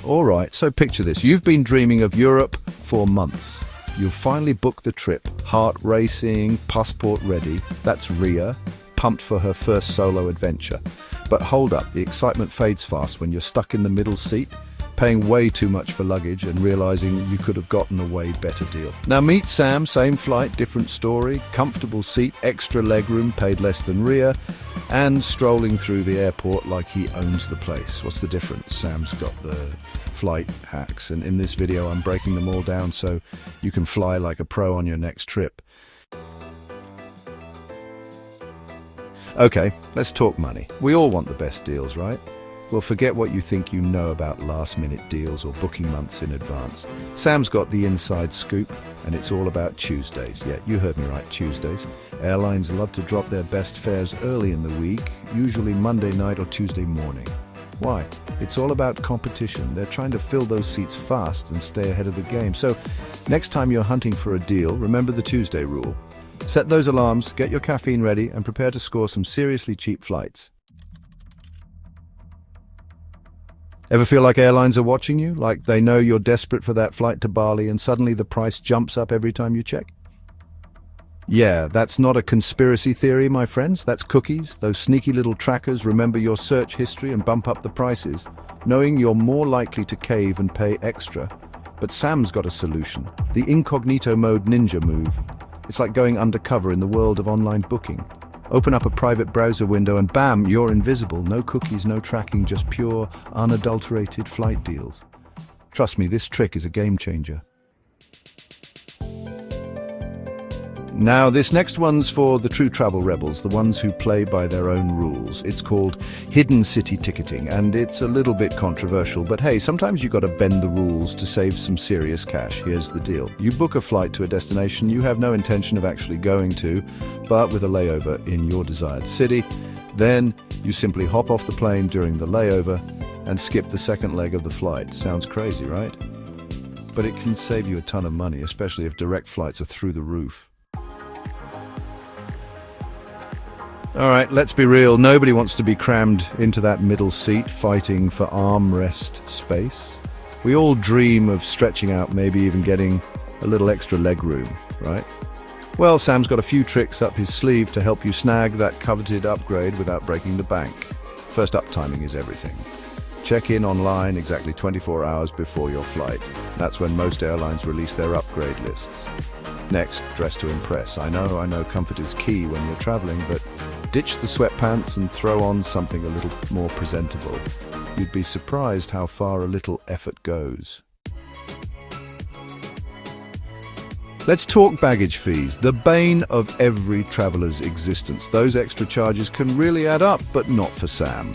All right, so picture this. You've been dreaming of Europe for months. You've finally booked the trip. Heart racing, passport ready. That's Ria, pumped for her first solo adventure. But hold up, the excitement fades fast when you're stuck in the middle seat, paying way too much for luggage and realizing you could have gotten a way better deal. Now meet Sam, same flight, different story, comfortable seat, extra legroom, paid less than Ria, and strolling through the airport like he owns the place. What's the difference? Sam's got the flight hacks, and in this video I'm breaking them all down so you can fly like a pro on your next trip. Okay, let's talk money. We all want the best deals, right? Well, forget what you think you know about last-minute deals or booking months in advance. Sam's got the inside scoop, and it's all about Tuesdays. Yeah, you heard me right, Tuesdays. Airlines love to drop their best fares early in the week, usually Monday night or Tuesday morning. Why? It's all about competition. They're trying to fill those seats fast and stay ahead of the game. So, next time you're hunting for a deal, remember the Tuesday rule. Set those alarms, get your caffeine ready, and prepare to score some seriously cheap flights. Ever feel like airlines are watching you? Like they know you're desperate for that flight to Bali and suddenly the price jumps up every time you check? Yeah, that's not a conspiracy theory, my friends. That's cookies. Those sneaky little trackers remember your search history and bump up the prices, knowing you're more likely to cave and pay extra. But Sam's got a solution. The Incognito mode ninja move. It's like going undercover in the world of online booking. Open up a private browser window and bam, you're invisible. No cookies, no tracking, just pure, unadulterated flight deals. Trust me, this trick is a game changer. Now, this next one's for the true travel rebels, the ones who play by their own rules. It's called hidden city ticketing, and it's a little bit controversial, but hey, sometimes you gotta bend the rules to save some serious cash. Here's the deal. You book a flight to a destination you have no intention of actually going to, but with a layover in your desired city. Then you simply hop off the plane during the layover and skip the second leg of the flight. Sounds crazy, right? But it can save you a ton of money, especially if direct flights are through the roof. All right, let's be real. Nobody wants to be crammed into that middle seat fighting for armrest space. We all dream of stretching out, maybe even getting a little extra leg room, right? Well, Sam's got a few tricks up his sleeve to help you snag that coveted upgrade without breaking the bank. First up, timing is everything. Check in online exactly 24 hours before your flight. That's when most airlines release their upgrade lists. Next, dress to impress. I know comfort is key when you're traveling, but ditch the sweatpants and throw on something a little more presentable. You'd be surprised how far a little effort goes. Let's talk baggage fees, the bane of every traveler's existence. Those extra charges can really add up, but not for Sam.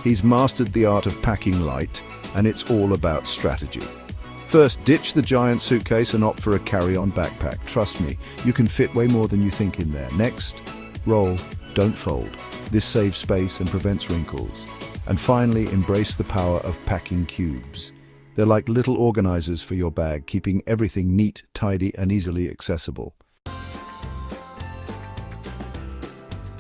He's mastered the art of packing light, and it's all about strategy. First, ditch the giant suitcase and opt for a carry-on backpack. Trust me, you can fit way more than you think in there. Next, roll, don't fold. This saves space and prevents wrinkles. And finally, embrace the power of packing cubes. They're like little organizers for your bag, keeping everything neat, tidy, and easily accessible.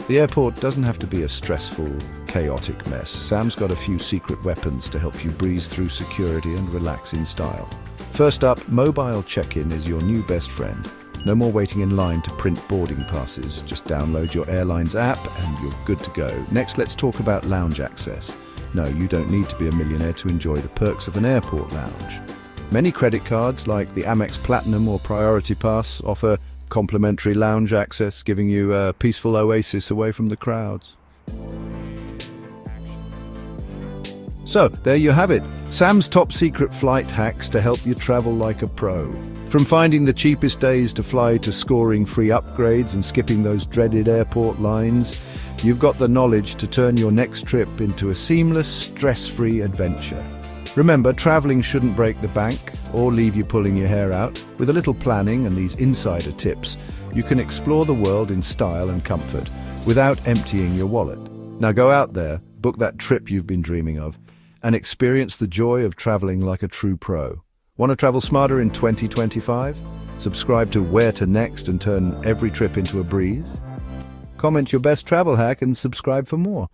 The airport doesn't have to be a stressful, chaotic mess. Sam's got a few secret weapons to help you breeze through security and relax in style. First up, mobile check-in is your new best friend. No more waiting in line to print boarding passes. Just download your airline's app and you're good to go. Next, let's talk about lounge access. No, you don't need to be a millionaire to enjoy the perks of an airport lounge. Many credit cards, like the Amex Platinum or Priority Pass, offer complimentary lounge access, giving you a peaceful oasis away from the crowds. So, there you have it. Sam's top secret flight hacks to help you travel like a pro. From finding the cheapest days to fly to scoring free upgrades and skipping those dreaded airport lines, you've got the knowledge to turn your next trip into a seamless, stress-free adventure. Remember, traveling shouldn't break the bank or leave you pulling your hair out. With a little planning and these insider tips, you can explore the world in style and comfort without emptying your wallet. Now go out there, book that trip you've been dreaming of, and experience the joy of traveling like a true pro. Want to travel smarter in 2025? Subscribe to Where to Next and turn every trip into a breeze? Comment your best travel hack and subscribe for more.